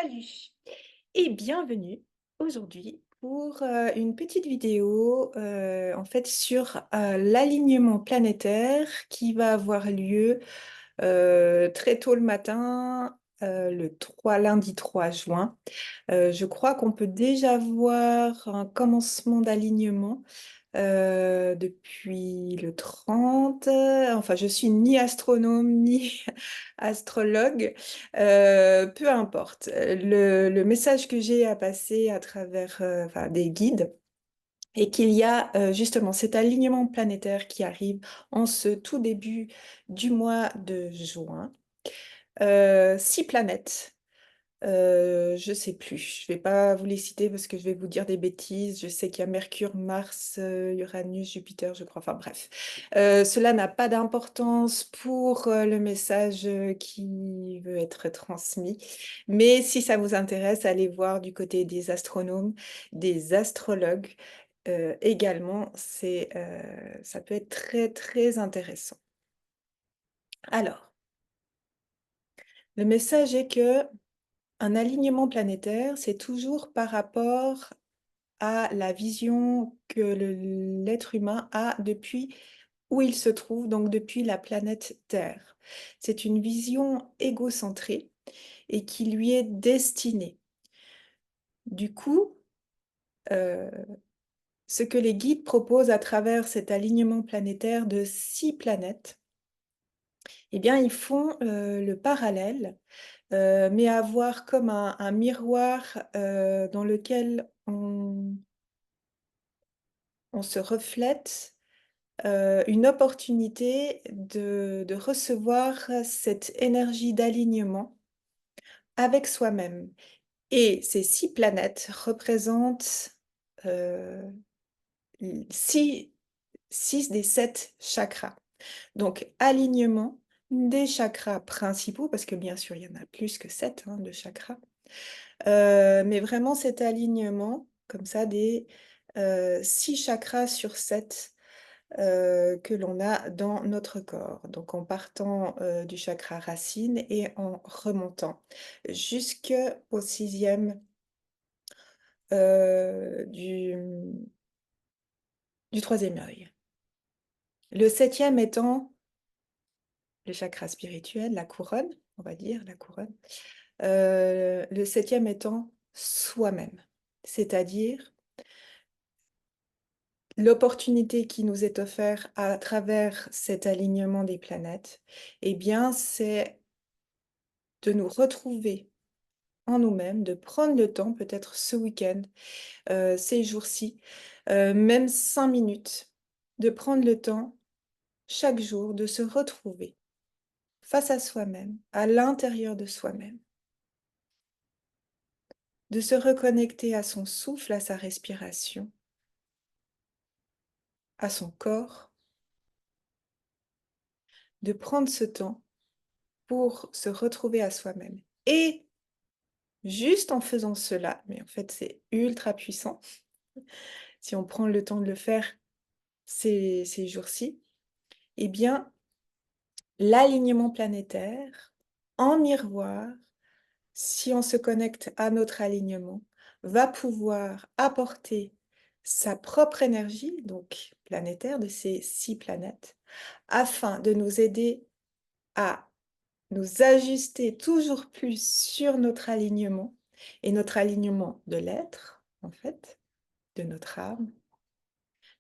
Salut et bienvenue aujourd'hui pour une petite vidéo en fait sur l'alignement planétaire qui va avoir lieu très tôt le matin, lundi 3 juin. Je crois qu'on peut déjà voir un commencement d'alignement depuis le 30. Enfin, je suis ni astronome ni astrologue, peu importe. Le message que j'ai à passer à travers enfin, des guides est qu'il y a justement cet alignement planétaire qui arrive en ce tout début du mois de juin. 6 planètes. Je sais plus. Je vais pas vous les citer parce que je vais vous dire des bêtises. Je sais qu'il y a Mercure, Mars, Uranus, Jupiter, je crois. Enfin bref. Cela n'a pas d'importance pour le message qui veut être transmis. Mais si ça vous intéresse, allez voir du côté des astronomes, des astrologues également. Ça peut être très très intéressant. Alors, le message est que un alignement planétaire, c'est toujours par rapport à la vision que l'être humain a depuis où il se trouve, donc depuis la planète Terre. C'est une vision égocentrée et qui lui est destinée. Du coup, euh, ce que les guides proposent à travers cet alignement planétaire de 6 planètes, eh bien, ils font le parallèle, mais à voir comme un miroir dans lequel on se reflète une opportunité de recevoir cette énergie d'alignement avec soi-même. Et ces 6 planètes représentent euh, six, 6 des 7 chakras. Donc, alignement des chakras principaux, parce que bien sûr, il y en a plus que 7 hein, de chakras. Mais vraiment cet alignement, comme ça, des 6 chakras sur 7 que l'on a dans notre corps. Donc en partant du chakra racine et en remontant jusqu'au 6e du 3e œil. Le 7e étant le chakra spirituel, la couronne, on va dire, la couronne. Le 7e étant soi-même, c'est-à-dire l'opportunité qui nous est offerte à travers cet alignement des planètes, eh bien, c'est de nous retrouver en nous-mêmes, de prendre le temps, peut-être ce week-end, ces jours-ci, même 5 minutes, de prendre le temps chaque jour de se retrouver face à soi-même, à l'intérieur de soi-même, de se reconnecter à son souffle, à sa respiration, à son corps, de prendre ce temps pour se retrouver à soi-même. Et juste en faisant cela, mais en fait c'est ultra puissant, si on prend le temps de le faire ces jours-ci, eh bien, l'alignement planétaire, en miroir, si on se connecte à notre alignement, va pouvoir apporter sa propre énergie, donc planétaire, de ces 6 planètes, afin de nous aider à nous ajuster toujours plus sur notre alignement, et notre alignement de l'être, en fait, de notre âme,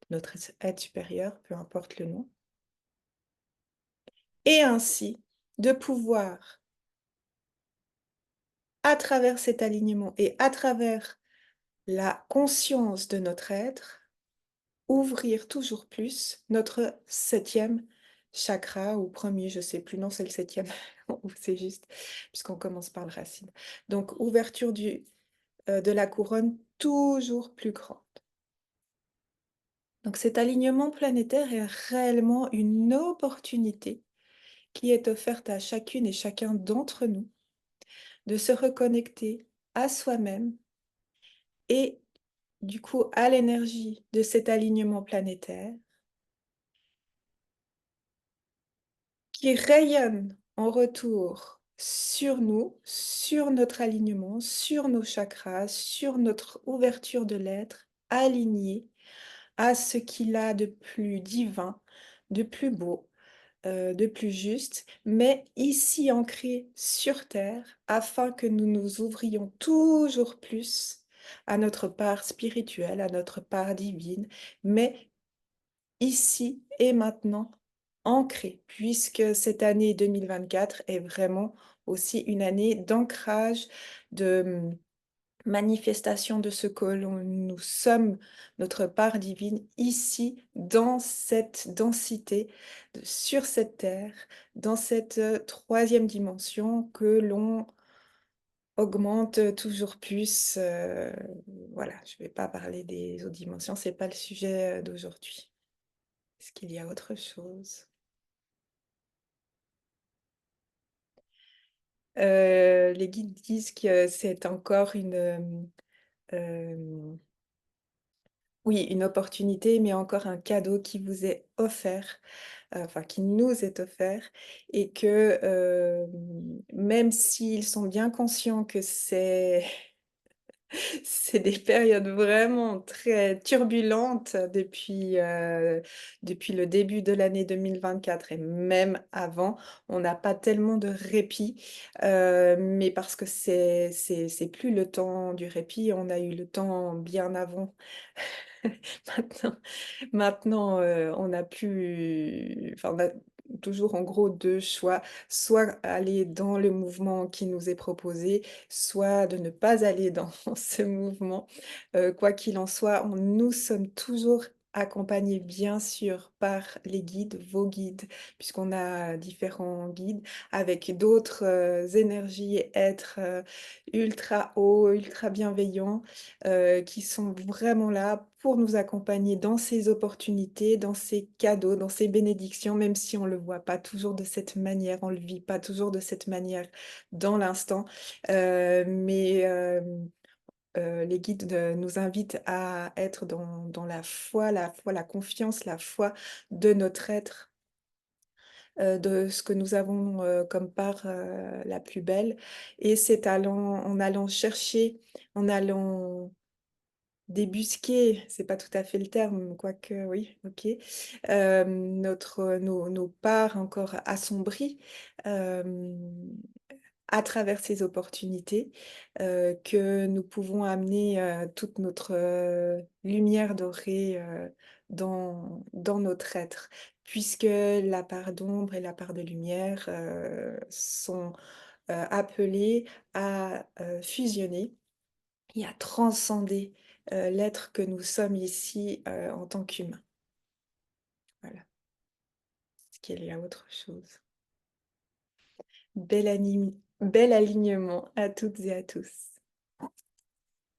de notre être supérieur, peu importe le nom, et ainsi de pouvoir, à travers cet alignement et à travers la conscience de notre être, ouvrir toujours plus notre 7e chakra ou premier, je sais plus, non, c'est le 7e, c'est juste, puisqu'on commence par le racine. Donc, ouverture de la couronne toujours plus grande. Donc, cet alignement planétaire est réellement une opportunité qui est offerte à chacune et chacun d'entre nous de se reconnecter à soi-même et du coup à l'énergie de cet alignement planétaire qui rayonne en retour sur nous, sur notre alignement, sur nos chakras, sur notre ouverture de l'être, aligné à ce qu'il a de plus divin, de plus beau, de plus juste, mais ici ancré sur Terre, afin que nous nous ouvrions toujours plus à notre part spirituelle, à notre part divine, mais ici et maintenant ancré, puisque cette année 2024 est vraiment aussi une année d'ancrage, de manifestation de ce que nous sommes, notre part divine, ici, dans cette densité, sur cette terre, dans cette troisième dimension que l'on augmente toujours plus. Voilà, je ne vais pas parler des autres dimensions, c'est pas le sujet d'aujourd'hui. Est-ce qu'il y a autre chose? Les guides disent que c'est encore oui, une opportunité, mais encore un cadeau qui vous est offert, enfin qui nous est offert et que, même s'ils sont bien conscients que c'est c'est des périodes vraiment très turbulentes depuis le début de l'année 2024 et même avant. On n'a pas tellement de répit, mais parce que c'est plus le temps du répit, on a eu le temps bien avant. Maintenant on n'a plus enfin, on a toujours en gros 2 choix, soit aller dans le mouvement qui nous est proposé, soit de ne pas aller dans ce mouvement. Quoi qu'il en soit, nous sommes toujours accompagnés bien sûr par les guides, vos guides, puisqu'on a différents guides avec d'autres, énergies et êtres, ultra hauts, ultra bienveillants, qui sont vraiment là pour nous accompagner dans ces opportunités, dans ces cadeaux, dans ces bénédictions, même si on ne le voit pas toujours de cette manière, on ne le vit pas toujours de cette manière dans l'instant. Mais les guides nous invitent à être dans la foi, la confiance, la foi de notre être, de ce que nous avons comme part la plus belle. Et c'est en allant chercher, en allant débusquer, c'est pas tout à fait le terme, quoique oui, OK. Nos parts encore assombries, hem, à travers ces opportunités, que nous pouvons amener, toute notre, lumière dorée, dans notre être. Puisque la part d'ombre et la part de lumière, sont, appelées à, fusionner et à transcender, l'être que nous sommes ici, en tant qu'humains. Voilà. Est-ce qu'il y a autre chose? Bel alignement à toutes et à tous.